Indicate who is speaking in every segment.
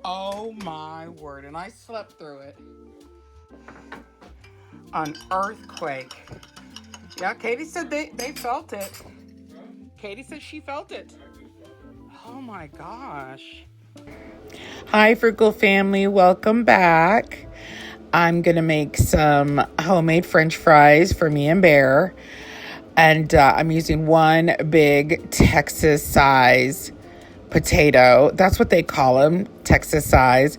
Speaker 1: Oh my word. And I slept through it. An earthquake. Yeah, Katie said they felt it. Katie said she felt it. Oh my gosh. Hi, Frugal family. Welcome back. I'm going to make some homemade French fries for me and Bear. And I'm using one big Texas size potato. That's what they call them, Texas size.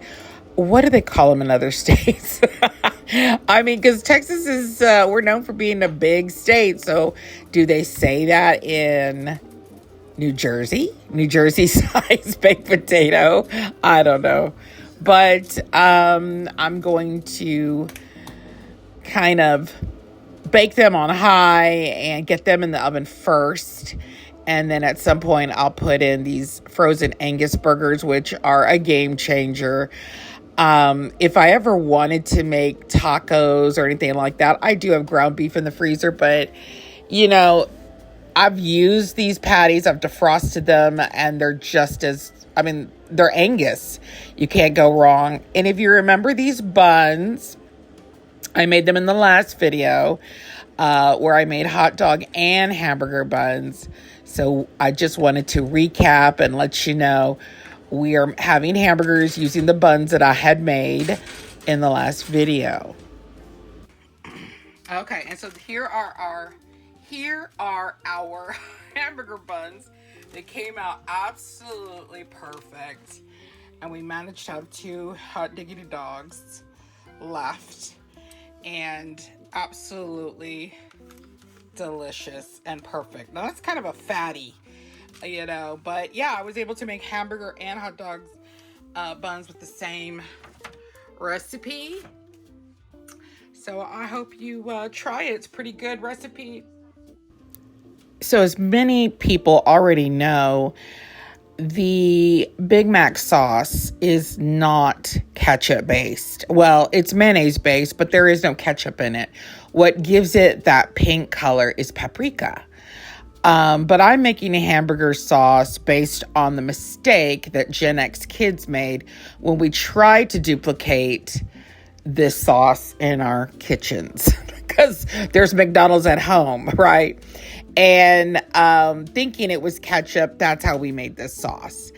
Speaker 1: What do they call them in other states? I mean, because Texas is, we're known for being a big state. So do they say that in New Jersey? New Jersey size baked potato? I don't know. But I'm going to kind of bake them on high and get them in the oven first. And then at some point, I'll put in these frozen Angus burgers, which are a game changer. If I ever wanted to make tacos or anything like that, I do have ground beef in the freezer. But, you know, I've used these patties. I've defrosted them. And they're just as, I mean, they're Angus. You can't go wrong. And if you remember these buns, I made them in the last video where I made hot dog and hamburger buns. So I just wanted to recap and let you know we are having hamburgers using the buns that I had made in the last video. Okay, and so here are our hamburger buns. They came out absolutely perfect. And we managed to have 2 hot diggity dogs left. And absolutely delicious and perfect. Now that's kind of a fatty, you know, but yeah, I was able to make hamburger and hot dogs buns with the same recipe. So I hope you try it. It's a pretty good recipe. So as many people already know, the Big Mac sauce is not ketchup based. Well, it's mayonnaise based, but there is no ketchup in it. What gives it that pink color is paprika. But I'm making a hamburger sauce based on the mistake that Gen X kids made when we tried to duplicate this sauce in our kitchens because there's McDonald's at home, right? And thinking it was ketchup, that's how we made this sauce.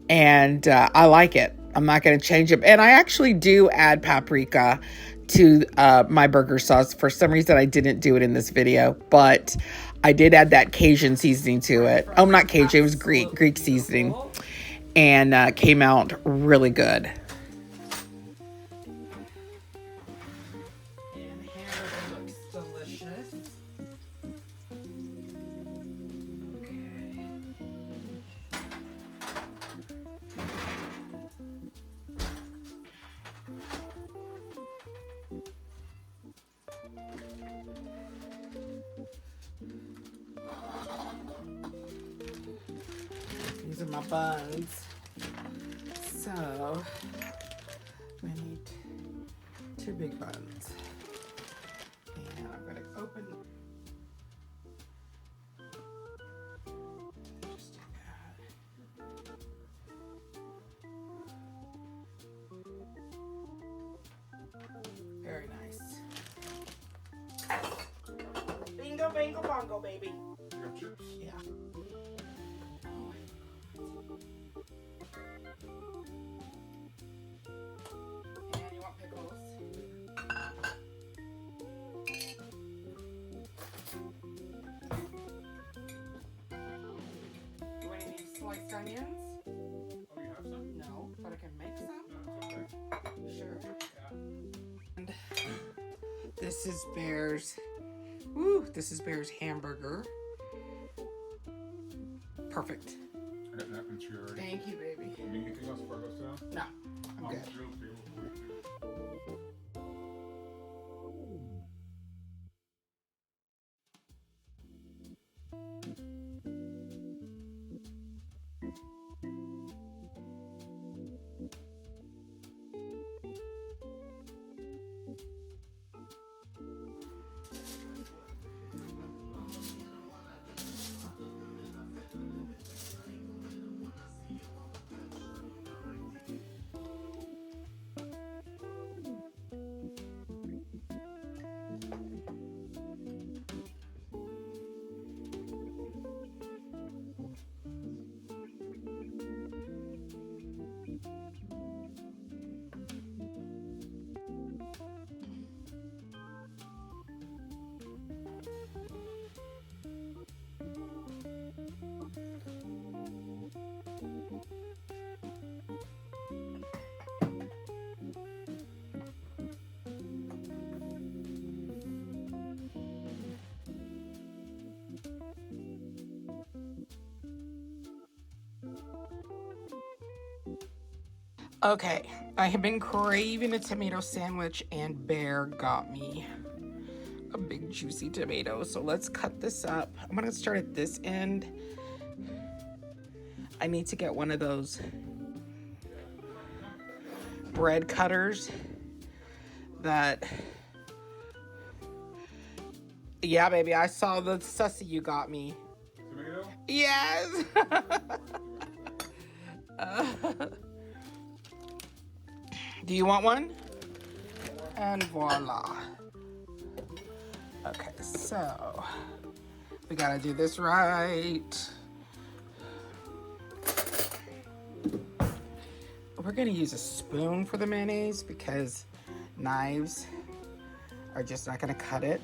Speaker 1: And I like it. I'm not going to change it. And I actually do add paprika to my burger sauce. For some reason, I didn't do it in this video, but I did add that Cajun seasoning to it. Oh, not Cajun, it was Greek seasoning. And came out really good. These are my buns. So, we need 2 big buns. And I'm going to open them. Just do that. Very nice. Bingo, bingo, bongo, baby. Yeah. And you want pickles? You want any sliced onions?
Speaker 2: Oh, you have some?
Speaker 1: No, but I can make some.
Speaker 2: No, it's okay.
Speaker 1: Sure.
Speaker 2: Yeah.
Speaker 1: And this is Bear's. Woo! This is Bear's hamburger. Perfect.
Speaker 2: I got napkins for you already.
Speaker 1: Thank you, baby.
Speaker 2: You need anything else before I go sit down?
Speaker 1: No, I'm good.
Speaker 2: Drill for you.
Speaker 1: Okay, I have been craving a tomato sandwich, and Bear got me a big juicy tomato. So let's cut this up. I'm gonna start at this end. I need to get one of those bread cutters that, yeah, baby, I saw the sussy you got me.
Speaker 2: Tomato?
Speaker 1: Yes. Do you want one? And voila. Okay, so we gotta do this right. We're gonna use a spoon for the mayonnaise because knives are just not gonna cut it.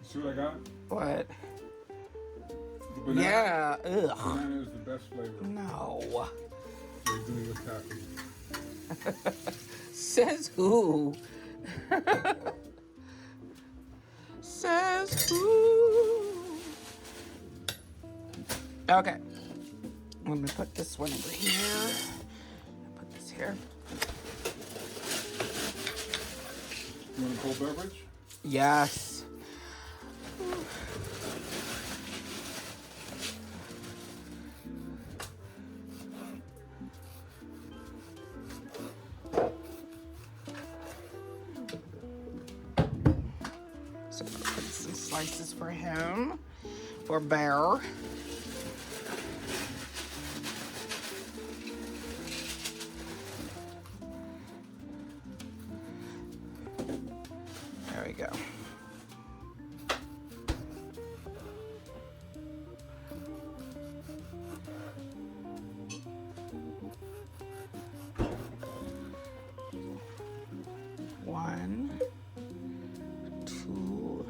Speaker 2: See what I got?
Speaker 1: What?
Speaker 2: The banana.
Speaker 1: Yeah, ugh.
Speaker 2: Banana is the best flavor.
Speaker 1: No.
Speaker 2: They're doing with taffy.
Speaker 1: Says who? Says who? Okay. I'm gonna put this one over here. Put this here.
Speaker 2: You want a cold beverage?
Speaker 1: Yes. So I'm gonna put some slices for him, for Bear. There we go. One, two.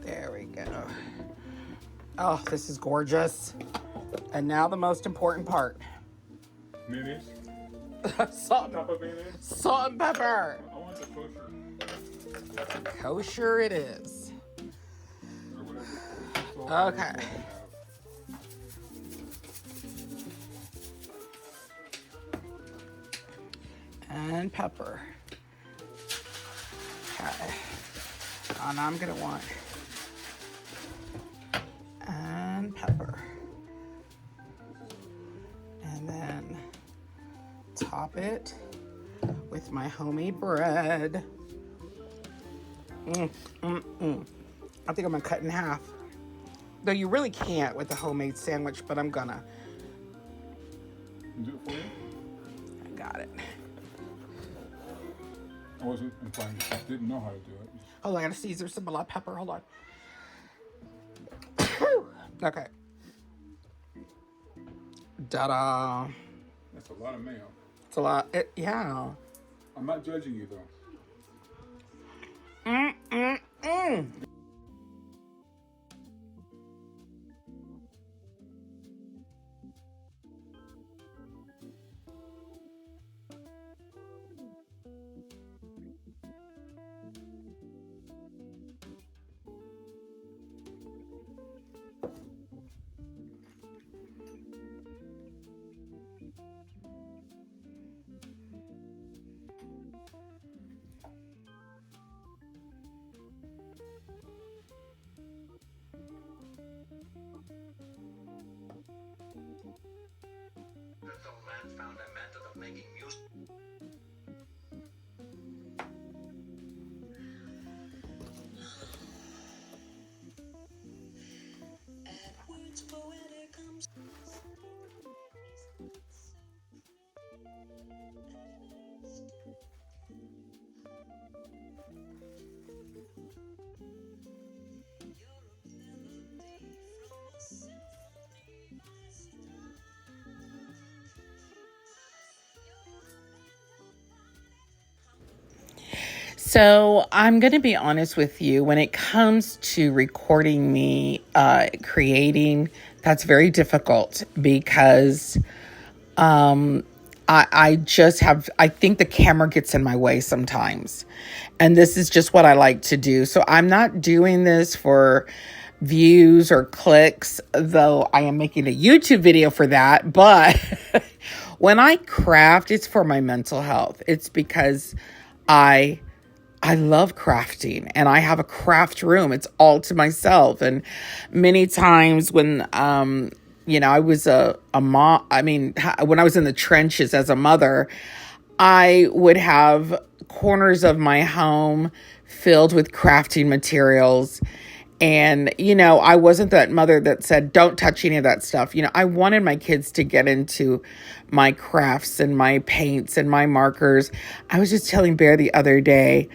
Speaker 1: There we go. Oh, this is gorgeous. And now the most important part.
Speaker 2: Mayonnaise?
Speaker 1: Salt,
Speaker 2: Top of mayonnaise?
Speaker 1: salt and pepper.
Speaker 2: I want the kosher.
Speaker 1: Kosher it is.
Speaker 2: Or whatever.
Speaker 1: Okay. And pepper. Okay. And I'm gonna want and pepper. And then top it with my homemade bread. I think I'm gonna cut in half. Though you really can't with the homemade sandwich, but I'm gonna.
Speaker 2: Do it for you?
Speaker 1: I got it.
Speaker 2: I wasn't implying that I didn't know how to do it.
Speaker 1: Oh, I gotta Caesar some black pepper. Hold on. Okay. Ta-da.
Speaker 2: That's a lot of mayo.
Speaker 1: It's a lot. Yeah.
Speaker 2: I'm not judging you though.
Speaker 3: The man found a method of making music. Edward's poetic comes.
Speaker 1: So I'm going to be honest with you. When it comes to recording me creating, that's very difficult because I I just have, I think the camera gets in my way sometimes. And this is just what I like to do. So I'm not doing this for views or clicks, though I am making a YouTube video for that. But when I craft, it's for my mental health. It's because I love crafting, and I have a craft room. It's all to myself. And many times when, I was a mom, when I was in the trenches as a mother, I would have corners of my home filled with crafting materials. And, I wasn't that mother that said, don't touch any of that stuff. I wanted my kids to get into my crafts and my paints and my markers. I was just telling Bear the other day,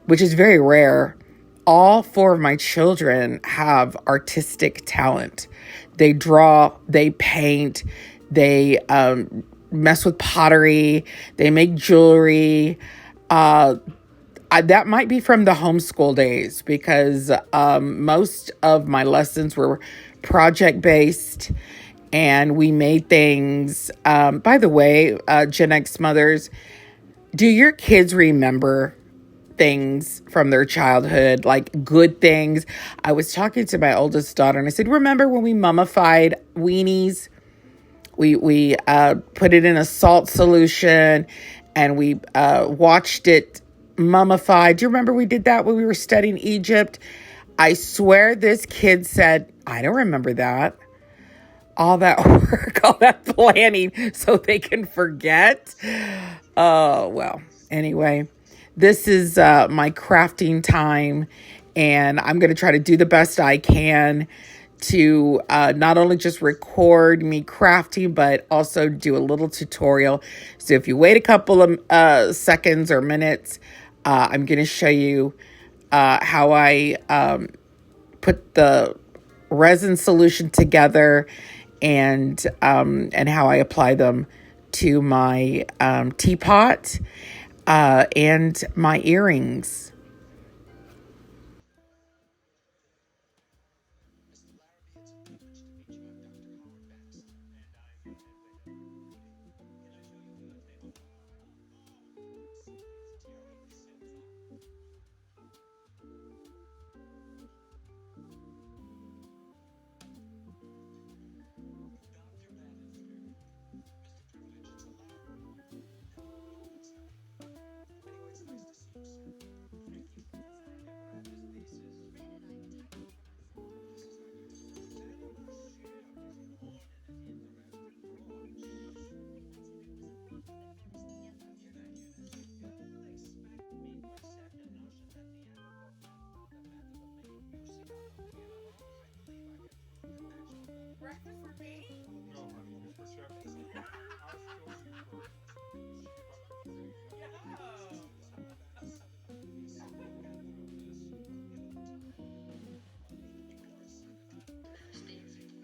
Speaker 1: which is very rare, all 4 of my children have artistic talent. They draw, they paint, they mess with pottery, they make jewelry. That might be from the homeschool days, because most of my lessons were project-based, and we made things. By the way, Gen X mothers, do your kids remember things from their childhood, like good things? I was talking to my oldest daughter, and I said, remember when we mummified weenies? We put it in a salt solution, and we watched it mummify. Do you remember we did that when we were studying Egypt? I swear this kid said, I don't remember that. All that work, all that planning so they can forget. Oh, well, anyway, this is my crafting time, and I'm going to try to do the best I can to not only just record me crafting, but also do a little tutorial. So if you wait a couple of seconds or minutes, I'm going to show you how I put the resin solution together, and how I apply them to my teapot and my earrings.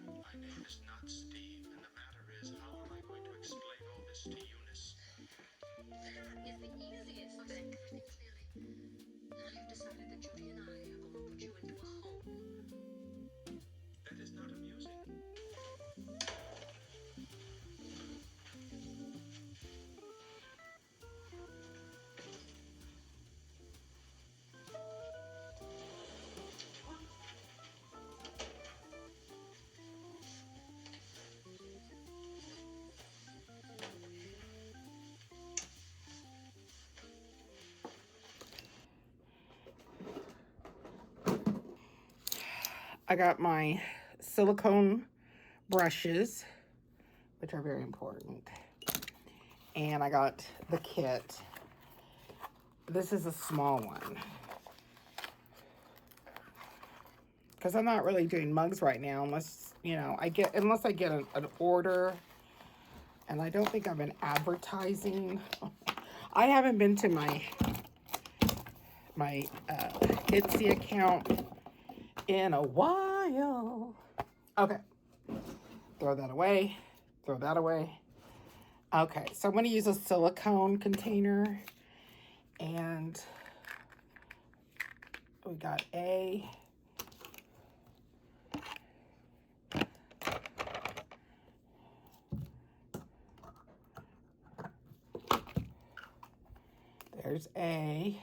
Speaker 3: My name is not Steve, and the matter is, how am I going to explain all this to Eunice?
Speaker 4: That is the easiest thing. Clearly. I've decided that Judy and I are going to put you into a home.
Speaker 3: That is not amusing.
Speaker 1: I got my silicone brushes, which are very important. And I got the kit. This is a small one, because I'm not really doing mugs right now unless I get an order. And I don't think I've been advertising. I haven't been to my Etsy account in a while. Okay, throw that away. Okay, so I'm going to use a silicone container, and we got A. There's A,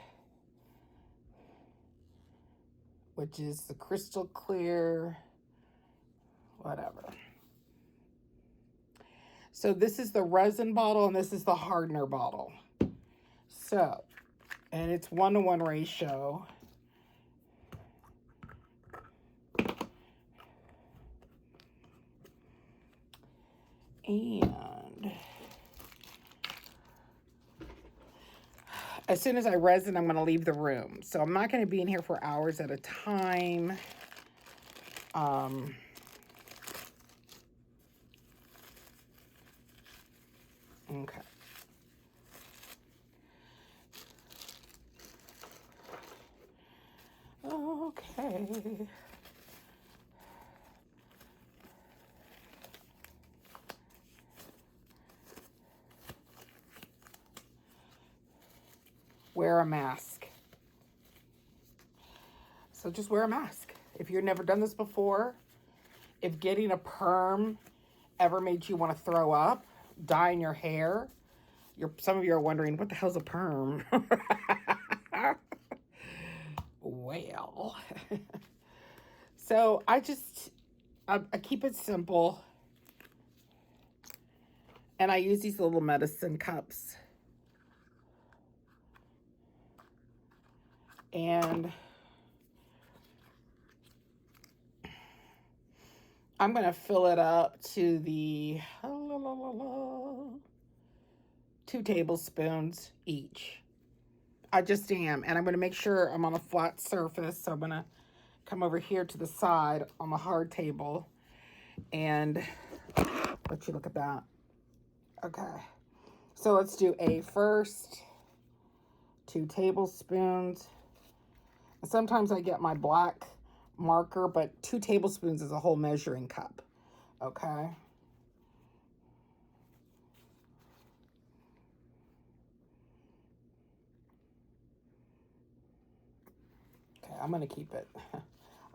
Speaker 1: which is the crystal clear, whatever. So this is the resin bottle and this is the hardener bottle. So, and it's 1-to-1 ratio. And as soon as I resin, I'm going to leave the room. So I'm not going to be in here for hours at a time. Okay. Okay. Wear a mask. So just wear a mask. If you've never done this before, if getting a perm ever made you want to throw up, dyeing your hair, some of you are wondering, what the hell's a perm? Well, so I keep it simple. And I use these little medicine cups. And I'm going to fill it up to the 2 tablespoons each. I just am. And I'm going to make sure I'm on a flat surface. So I'm going to come over here to the side on the hard table and let you look at that. Okay. So let's do A first. 2 tablespoons. And sometimes I get my black marker, but 2 tablespoons is a whole measuring cup. Okay. Okay, I'm going to keep it.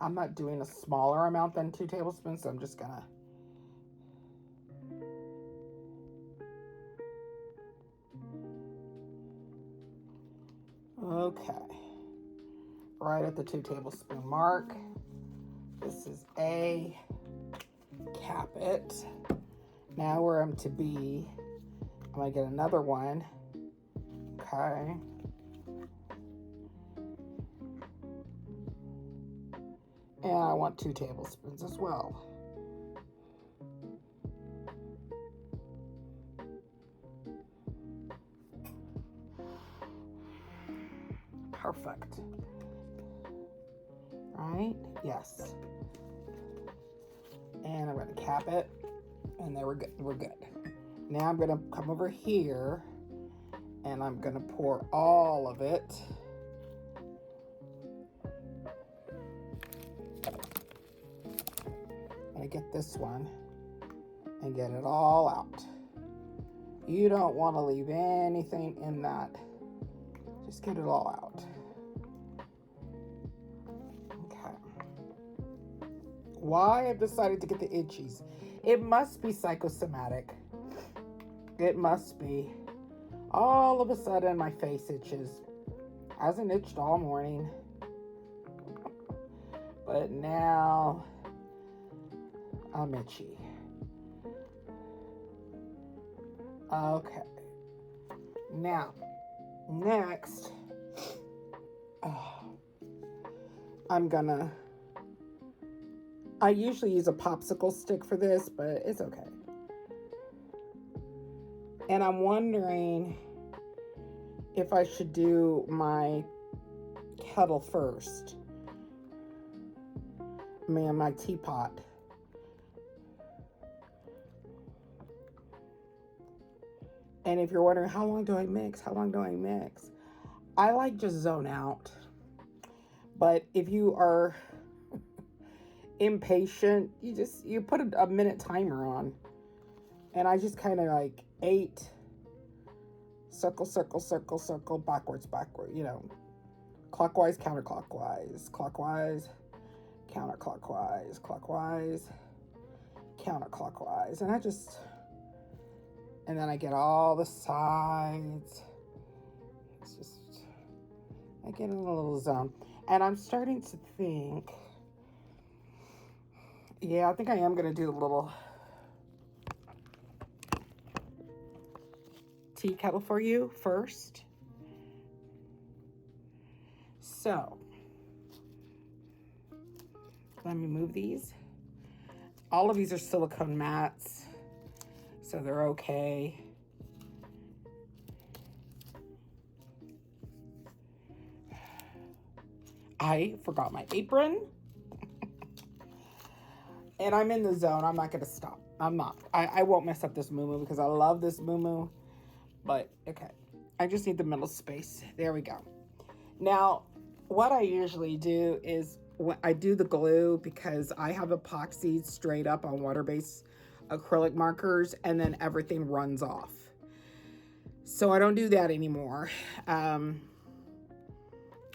Speaker 1: I'm not doing a smaller amount than 2 tablespoons, so I'm just going to. Okay. Right at the 2 tablespoon mark. This is A. Cap it. Now where I'm to be, I'm going to get another one. Okay. And I want 2 tablespoons as well. Perfect. Right? Yes. And I'm going to cap it. And there we're good. We're good. Now I'm going to come over here and I'm going to pour all of it. I get this one and get it all out. You don't want to leave anything in that. Just get it all out. Okay. Why I've decided to get the itchies. It must be psychosomatic. It must be. All of a sudden my face itches. Hasn't itched all morning. But now I'm itchy. Okay. Now, next, I usually use a popsicle stick for this, but it's okay. And I'm wondering if I should do my kettle first. My teapot. And if you're wondering, how long do I mix? I like just zone out. But if you are impatient, you put a minute timer on. And I just kind of like 8, circle, circle, circle, circle, backwards, clockwise, counterclockwise, clockwise, counterclockwise, clockwise, counterclockwise. And then I get all the sides. It's just I get in a little zone. And I'm starting to think, yeah, I think I am going to do a little tea kettle for you first. So, let me move these. All of these are silicone mats, so they're okay. I forgot my apron. And I'm in the zone. I'm not going to stop. I'm not. I won't mess up this moo because I love this moo. But, okay. I just need the middle space. There we go. Now, what I usually do is when I do the glue because I have epoxied straight up on water-based acrylic markers and then everything runs off. So I don't do that anymore.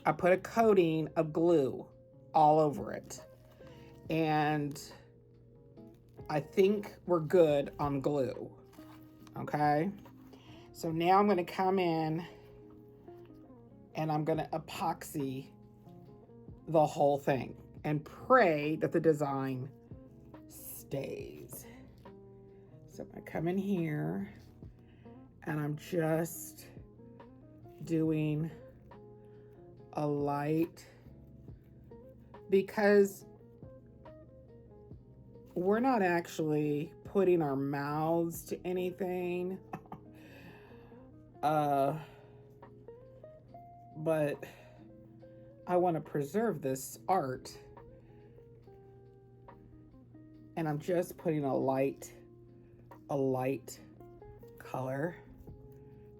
Speaker 1: I put a coating of glue all over it. And I think we're good on glue. Okay? So now I'm going to come in and I'm going to epoxy the whole thing and pray that the design stays. So I'm going to come in here and I'm just doing a light because we're not actually putting our mouths to anything. But I want to preserve this art. And I'm just putting a light color.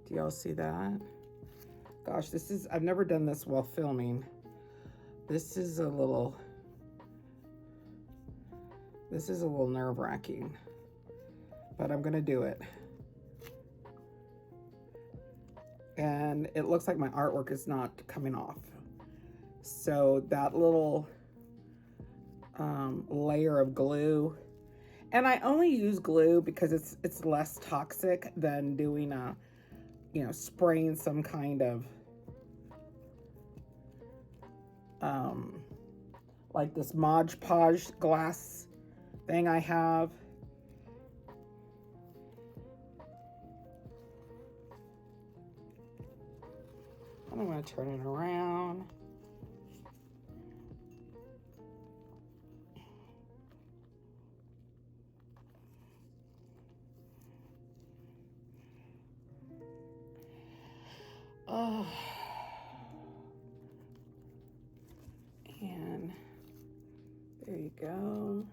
Speaker 1: Do y'all see that? Gosh, I've never done this while filming. This is a little nerve-wracking, but I'm gonna do it. And it looks like my artwork is not coming off. So that little layer of glue, and I only use glue because it's less toxic than doing spraying some kind of like this Mod Podge glass thing I have. I'm going to turn it around. Oh. And there you go.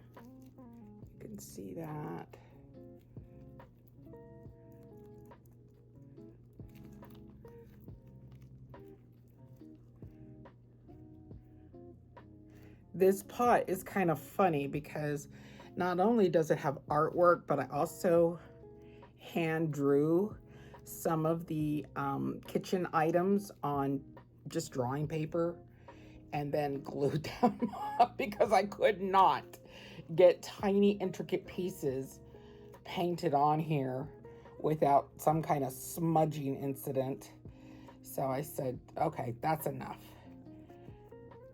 Speaker 1: You can see that. This pot is kind of funny because not only does it have artwork, but I also hand drew some of the kitchen items on just drawing paper and then glued them up because I could not get tiny intricate pieces painted on here without some kind of smudging incident. So I said, okay, that's enough.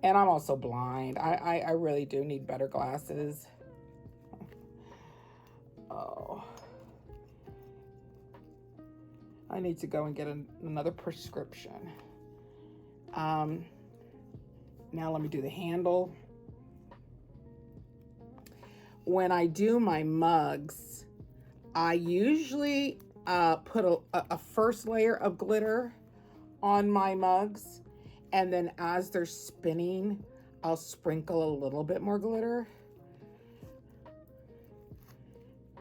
Speaker 1: And I'm also blind. I really do need better glasses. Oh. I need to go and get another prescription. Now let me do the handle. When I do my mugs, I usually put a first layer of glitter on my mugs. And then as they're spinning, I'll sprinkle a little bit more glitter.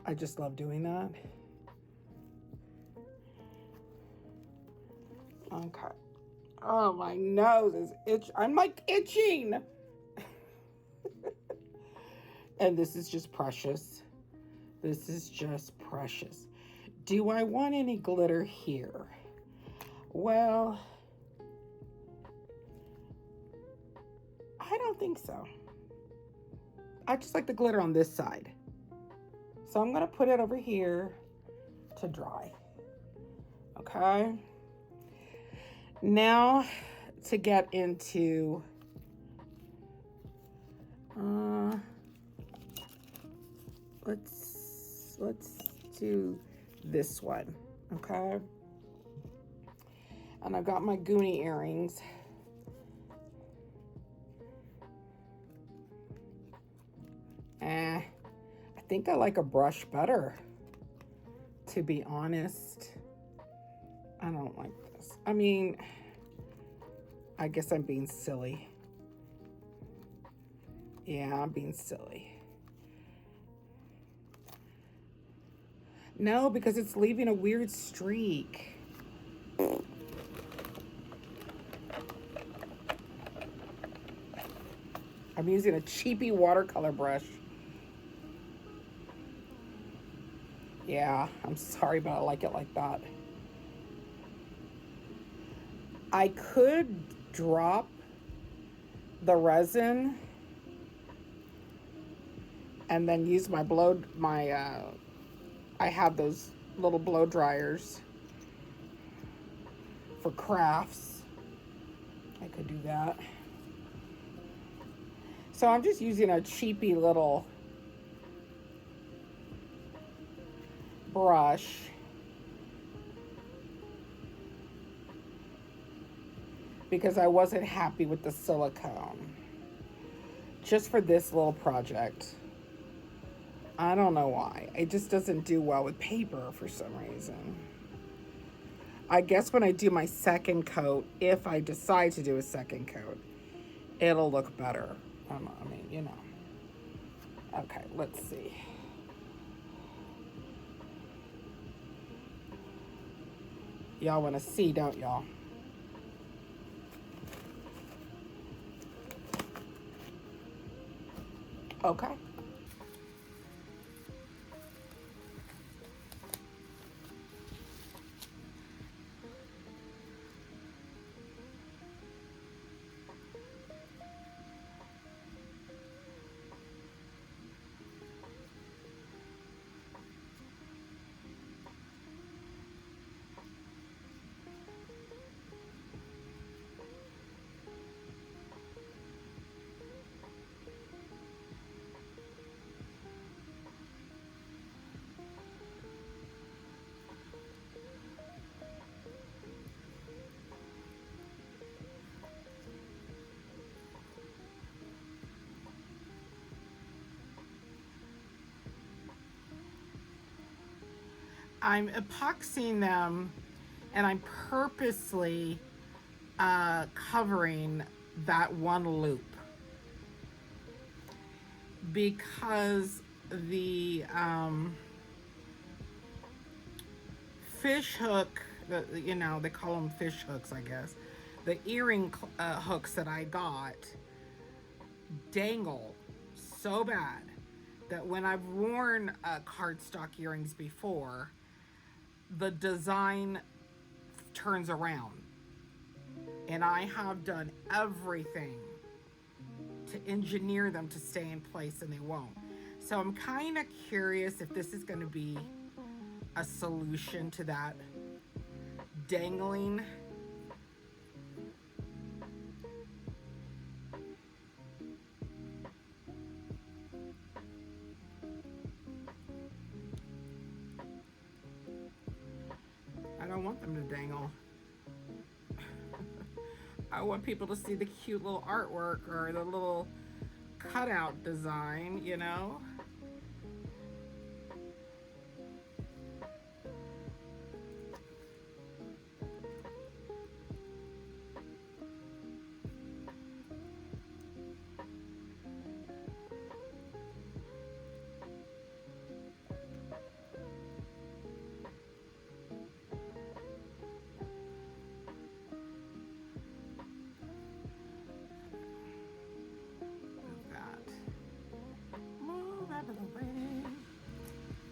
Speaker 1: I just love doing that. Okay. Oh, my nose is itching. I'm like itching. And this is just precious. This is just precious. Do I want any glitter here? Well, I don't think so. I just like the glitter on this side. So I'm going to put it over here to dry. Okay. Now to get into let's do this one, okay? And I've got my Goonie earrings. I think I like a brush better, to be honest. I don't like this. I mean, I guess I'm being silly. Yeah, I'm being silly. No, because it's leaving a weird streak. I'm using a cheapy watercolor brush. Yeah, I'm sorry, but I like it like that. I could drop the resin and then use my I have those little blow dryers for crafts. I could do that. So I'm just using a cheapy little brush. Because I wasn't happy with the silicone. Just for this little project. I don't know why. It just doesn't do well with paper for some reason. I guess when I do my second coat, if I decide to do a second coat, it'll look better. I mean, you know. Okay, let's see. Y'all want to see, don't y'all? Okay. I'm epoxying them, and I'm purposely covering that one loop because the fish hook, you know, they call them fish hooks, I guess. The earring hooks that I got dangle so bad that when I've worn cardstock earrings before, the design turns around. And I have done everything to engineer them to stay in place, and they won't. So I'm kind of curious if this is going to be a solution to that dangling. I don't want them to dangle. I want people to see the cute little artwork or the little cutout design, you know?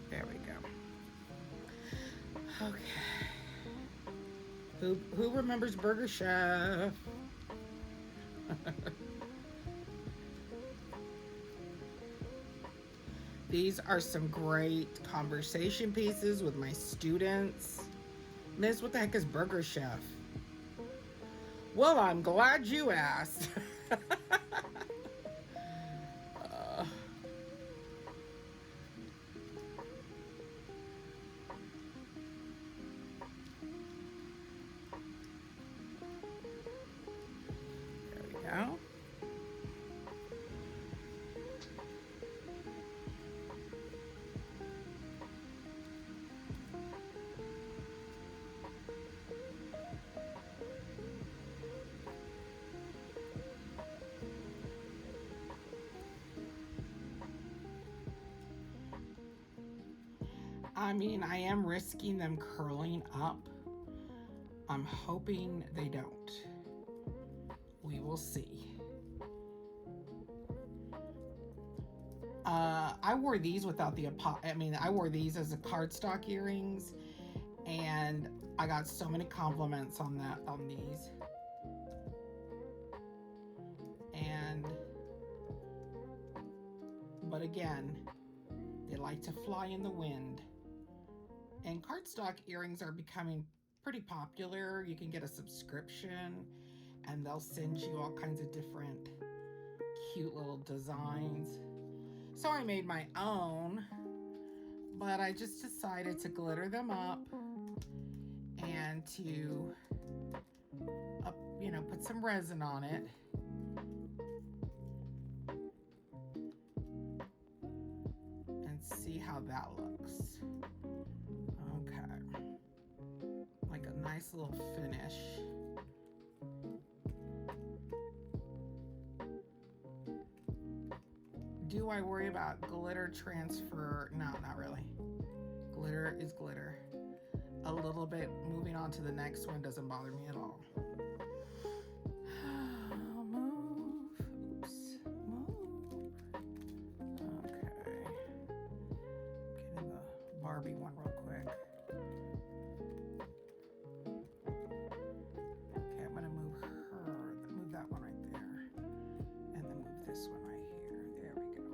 Speaker 1: There we go. Okay. Who remembers Burger Chef? These are some great conversation pieces with my students. Miss, what the heck is Burger Chef? Well, I'm glad you asked. There we go. I mean, I am risking them curling up. I'm hoping they don't. We will see. I wore these without the I wore these as a cardstock earrings, and I got so many compliments on these. But again, they like to fly in the wind. And cardstock earrings are becoming pretty popular. You can get a subscription and they'll send you all kinds of different cute little designs. So I made my own, but I just decided to glitter them up and to put some resin on it. And see how that looks. Okay. Like a nice little finish. Do I worry about glitter transfer? No, not really. Glitter is glitter. A little bit moving on to the next one doesn't bother me at all. Move. Oops. Move. Okay. Getting the Barbie one real quick. Okay, I'm gonna move that one right there. And then move this one right here. There we go.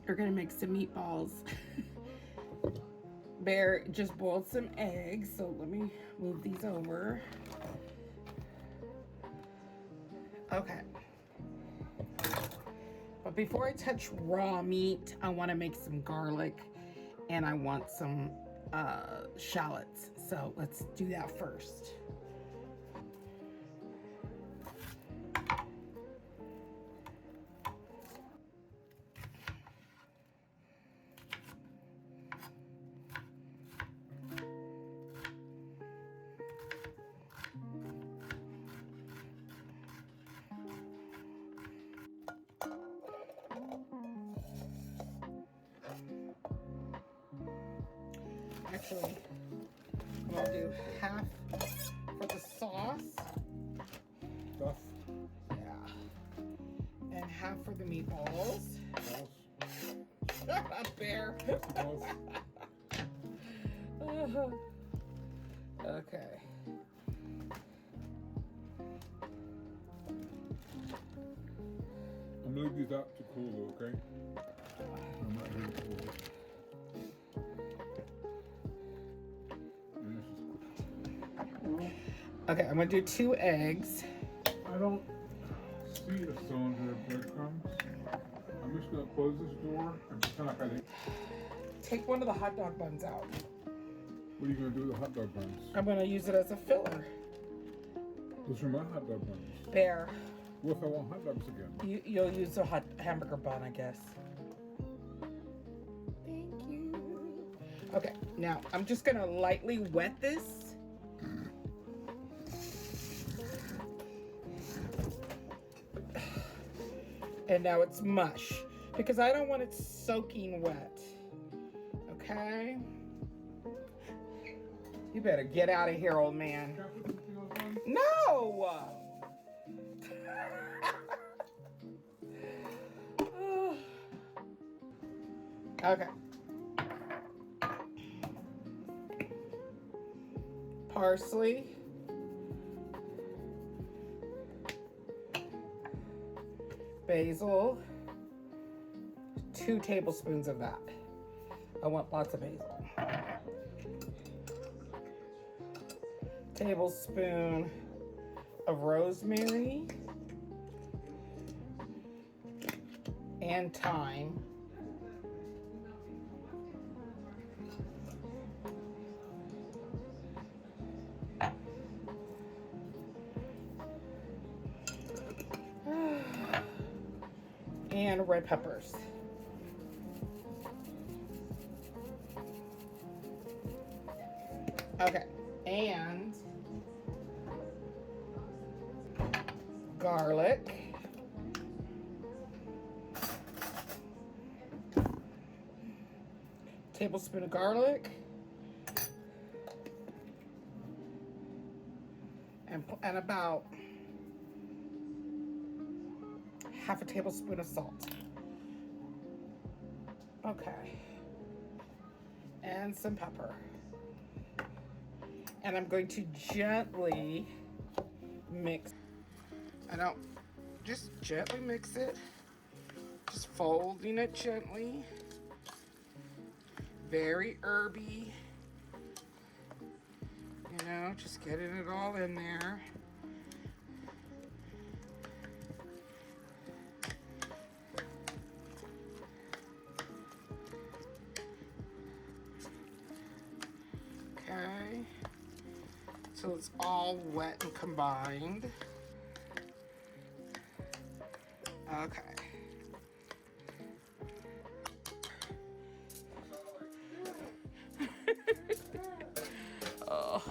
Speaker 1: We're gonna make some meatballs. Bear just boiled some eggs, so let me move these over. Okay. But before I touch raw meat, I want to make some garlic and I want some shallots. So let's do that first. Actually, I'm gonna do half for the sauce.
Speaker 2: Stuff.
Speaker 1: Yeah. And half for the meatballs.
Speaker 2: Balls.
Speaker 1: Shut up, Bear.
Speaker 2: Balls.
Speaker 1: Okay.
Speaker 2: I'm gonna leave these out to cool, okay? I'm not here to cool. And this is cool.
Speaker 1: Okay, I'm gonna do 2 eggs.
Speaker 2: I don't see a cylinder of breadcrumbs. I'm just gonna close this door and pretend like I didn't.
Speaker 1: Take one of the hot dog buns out.
Speaker 2: What are you gonna do with the hot dog buns?
Speaker 1: I'm gonna use it as a filler.
Speaker 2: Those are my hot dog buns.
Speaker 1: Bear,
Speaker 2: What if I want hot dogs again?
Speaker 1: you'll use a hot hamburger bun, I guess. Thank you. Okay, now I'm just gonna lightly wet this. And now it's mush because I don't want it soaking wet. Okay? You better get out of here, old man.
Speaker 2: Can I put something else on?
Speaker 1: No! Okay. Parsley. Basil. 2 tablespoons of that. I want lots of basil. Tablespoon of rosemary and thyme. And red peppers. Okay, and garlic. Tablespoon of garlic. And about half a tablespoon of salt. Okay. And some pepper. And I'm going to gently mix. I don't, just gently mix it. Just folding it gently. Very herby. You know, just getting it all in there. Okay, so it's all wet and combined. Okay. Oh.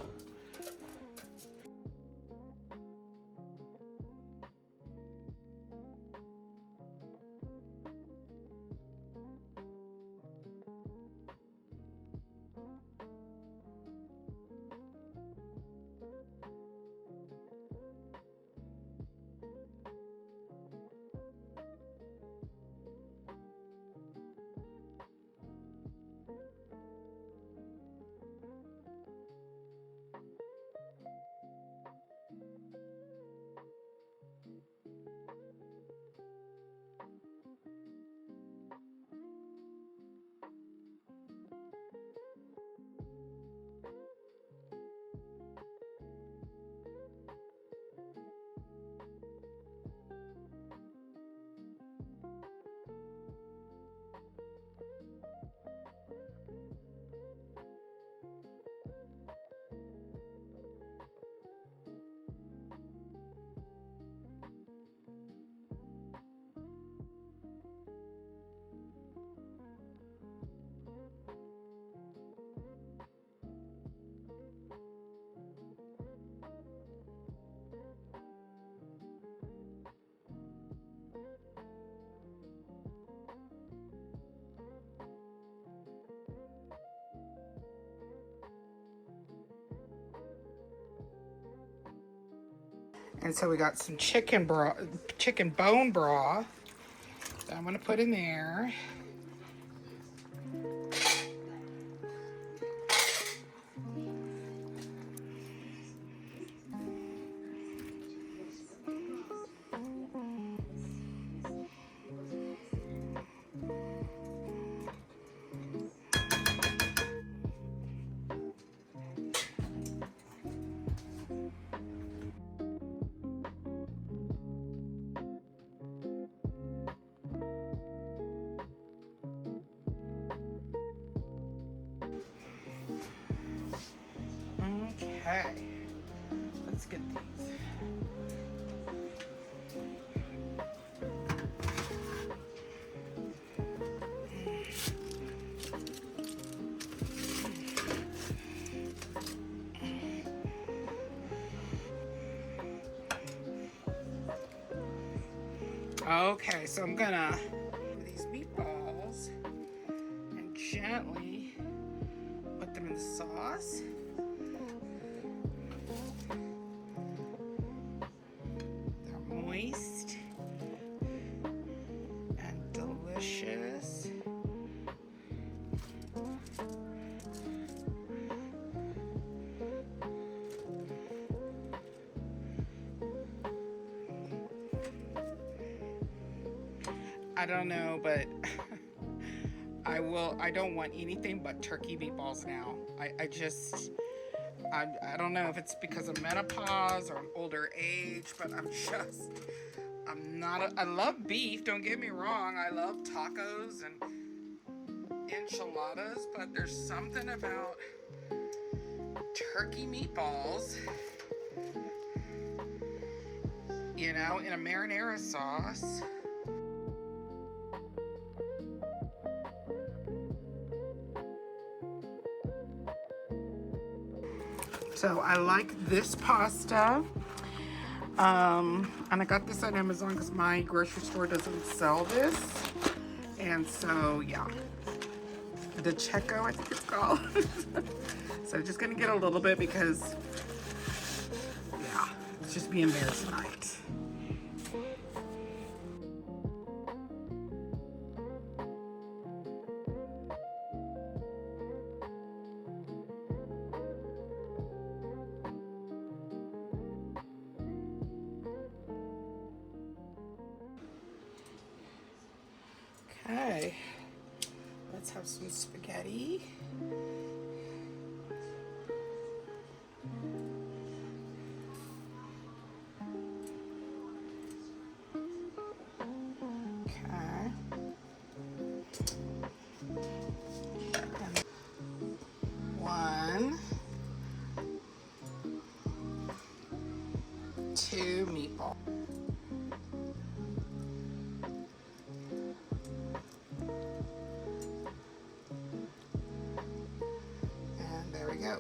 Speaker 1: And so we got some chicken bone broth that I'm gonna put in there. Okay, let's get these. Okay, so I'm gonna these meatballs and gently put them in the sauce. They're moist and delicious. I don't know, but I don't want anything but turkey meatballs now. I don't know if it's because of menopause or an older age, but I love beef, don't get me wrong. I love tacos and enchiladas, but there's something about turkey meatballs, you know, in a marinara sauce. So I like this pasta. And I got this on Amazon because my grocery store doesn't sell this. And so, yeah. The Checo, I think it's called. So just gonna get a little bit because, yeah, it's just being there tonight. Okay, let's have some spaghetti. Okay. One, two meatballs. And there we go.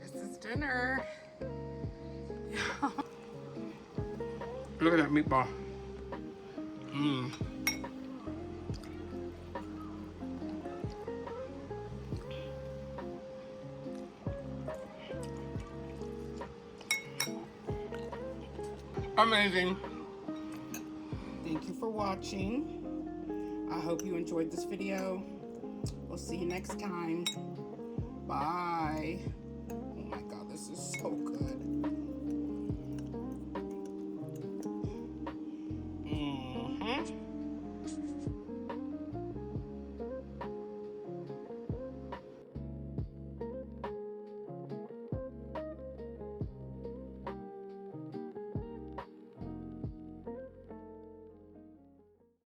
Speaker 1: This is dinner. Look at that meatball. Mmm. Amazing. Thank you for watching. I hope you enjoyed this video. We'll see you next time. Bye. Oh my God, this is so good.